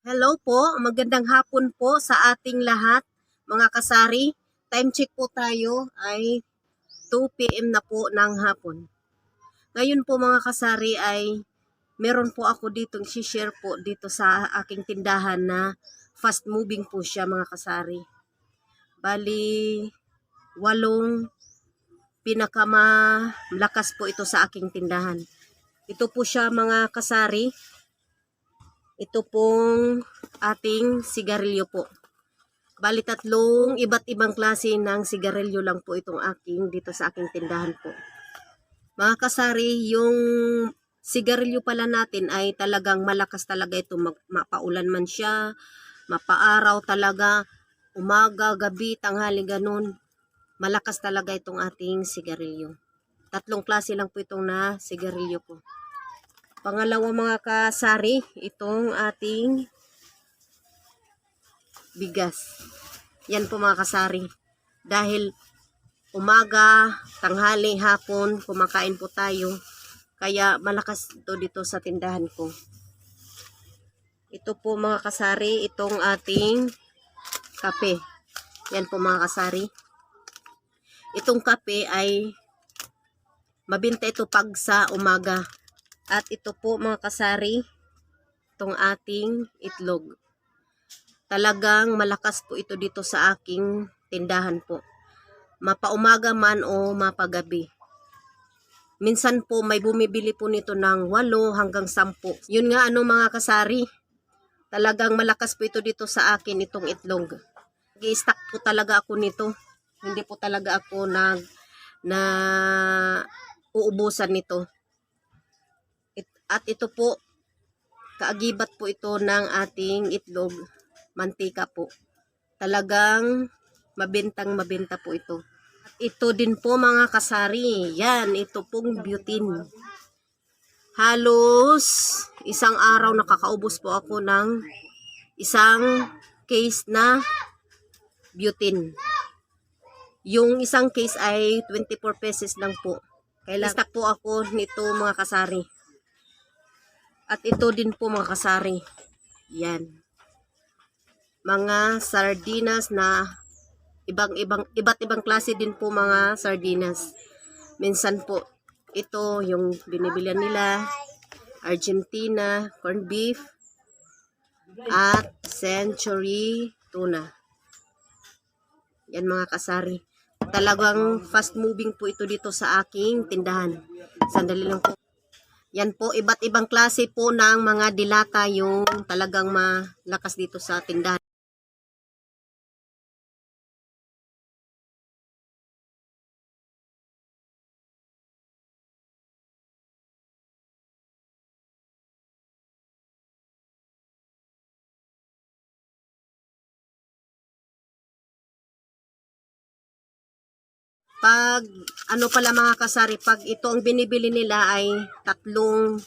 Hello po, magandang hapon po sa ating lahat, mga kasari. Time check po tayo ay 2 p.m. na po ng hapon. Ngayon po mga kasari ay meron po ako ditong share po dito sa aking tindahan na fast moving po siya mga kasari. Bali, 8 pinakamalakas po ito sa aking tindahan. Ito po siya mga kasari. Ito pong ating sigarilyo po. Bali 3 iba't ibang klase ng sigarilyo lang po itong aking dito sa aking tindahan po. Mga kasari, yung sigarilyo pala natin ay talagang malakas talaga ito. Mapaulan man siya, mapaaraw talaga, umaga, gabi, tanghali, ganun. Malakas talaga itong ating sigarilyo. 3 klase lang po itong na sigarilyo po. Pangalawa mga kasari, itong ating bigas. Yan po mga kasari. Dahil umaga, tanghali, hapon, kumakain po tayo. Kaya malakas ito dito sa tindahan ko. Ito po mga kasari, itong ating kape. Yan po mga kasari. Itong kape ay mabinta ito pag sa umaga. At ito po mga kasari, itong ating itlog. Talagang malakas po ito dito sa aking tindahan po. Mapaumaga man o mapagabi. Minsan po may bumibili po nito ng 8 hanggang 10. Yun nga mga kasari. Talagang malakas po ito dito sa akin itong itlog. Nag-i-stock po talaga ako nito. Hindi po talaga ako uubusan nito. At ito po, kaagibat po ito ng ating itlog, mantika po. Talagang mabenta po ito. At ito din po mga kasari, yan, ito pong butane. Halos isang araw nakakaubos po ako ng isang case na butane. Yung isang case ay 24 pesos lang po. Kailangan stock po ako nito mga kasari. At ito din po mga kasari. Yan. Mga sardinas na iba't ibang klase din po mga sardinas. Minsan po ito yung binibilihan nila, Argentina, corned beef, at century tuna. Yan mga kasari. Talagang fast moving po ito dito sa aking tindahan. Sandali lang po. Yan po, iba't ibang klase po ng mga dilata yung talagang malakas dito sa tindahan. Pag pala mga kasari, pag ito ang binibili nila ay 3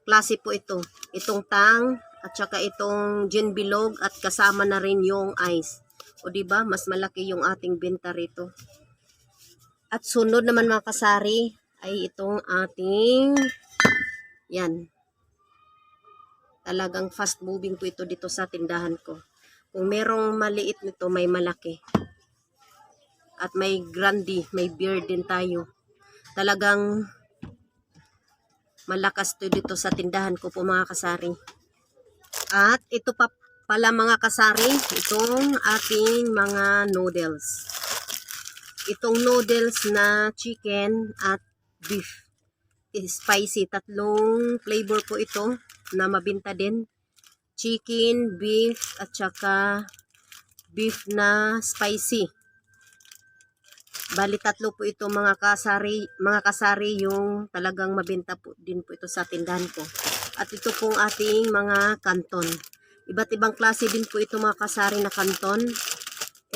klase po ito. Itong tang at saka itong gin bilog at kasama na rin yung ice. O diba, mas malaki yung ating benta rito. At sunod naman mga kasari ay itong ating yan. Talagang fast moving po ito dito sa tindahan ko. Kung merong maliit nito, may malaki. At may grande, may beer din tayo. Talagang malakas to dito sa tindahan ko po mga kasari. At ito pa pala mga kasari, itong ating mga noodles. Itong noodles na chicken at beef. Spicy, 3 flavor po ito na mabinta din. Chicken, beef, at saka beef na spicy. Bali 3 po ito mga kasari yung talagang mabenta po din po ito sa tindahan ko. At ito pong ating mga kanton. Iba't ibang klase din po ito mga kasari na kanton.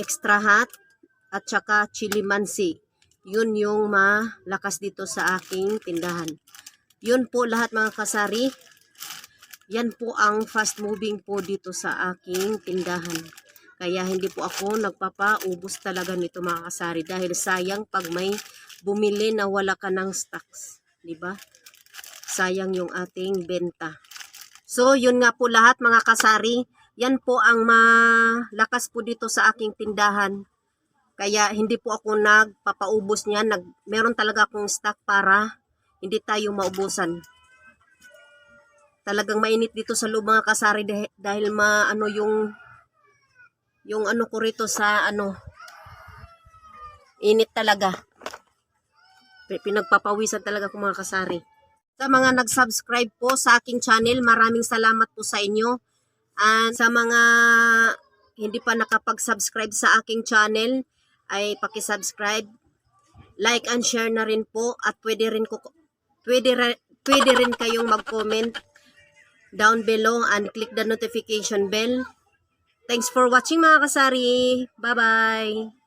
Extra hot at saka chili mansi. Yun yung malakas dito sa aking tindahan. Yun po lahat mga kasari. Yan po ang fast moving po dito sa aking tindahan. Kaya hindi po ako nagpapaubos talaga nito mga kasari. Dahil sayang pag may bumili na wala ka ng stocks. Diba? Sayang yung ating benta. So, yun nga po lahat mga kasari. Yan po ang malakas po dito sa aking tindahan. Kaya hindi po ako nagpapaubos niyan. Meron talaga akong stock para hindi tayo maubusan. Talagang mainit dito sa loob mga kasari dahil maano yung ano ko rito sa ano, init talaga. Pinagpapawisan talaga ako mga kasari. Sa mga nag-subscribe po sa aking channel, maraming salamat po sa inyo. And sa mga hindi pa nakapag-subscribe sa aking channel, ay paki-subscribe, like and share na rin po, at pwede rin kayong mag-comment down below and click the notification bell. Thanks for watching mga kasari. Bye-bye!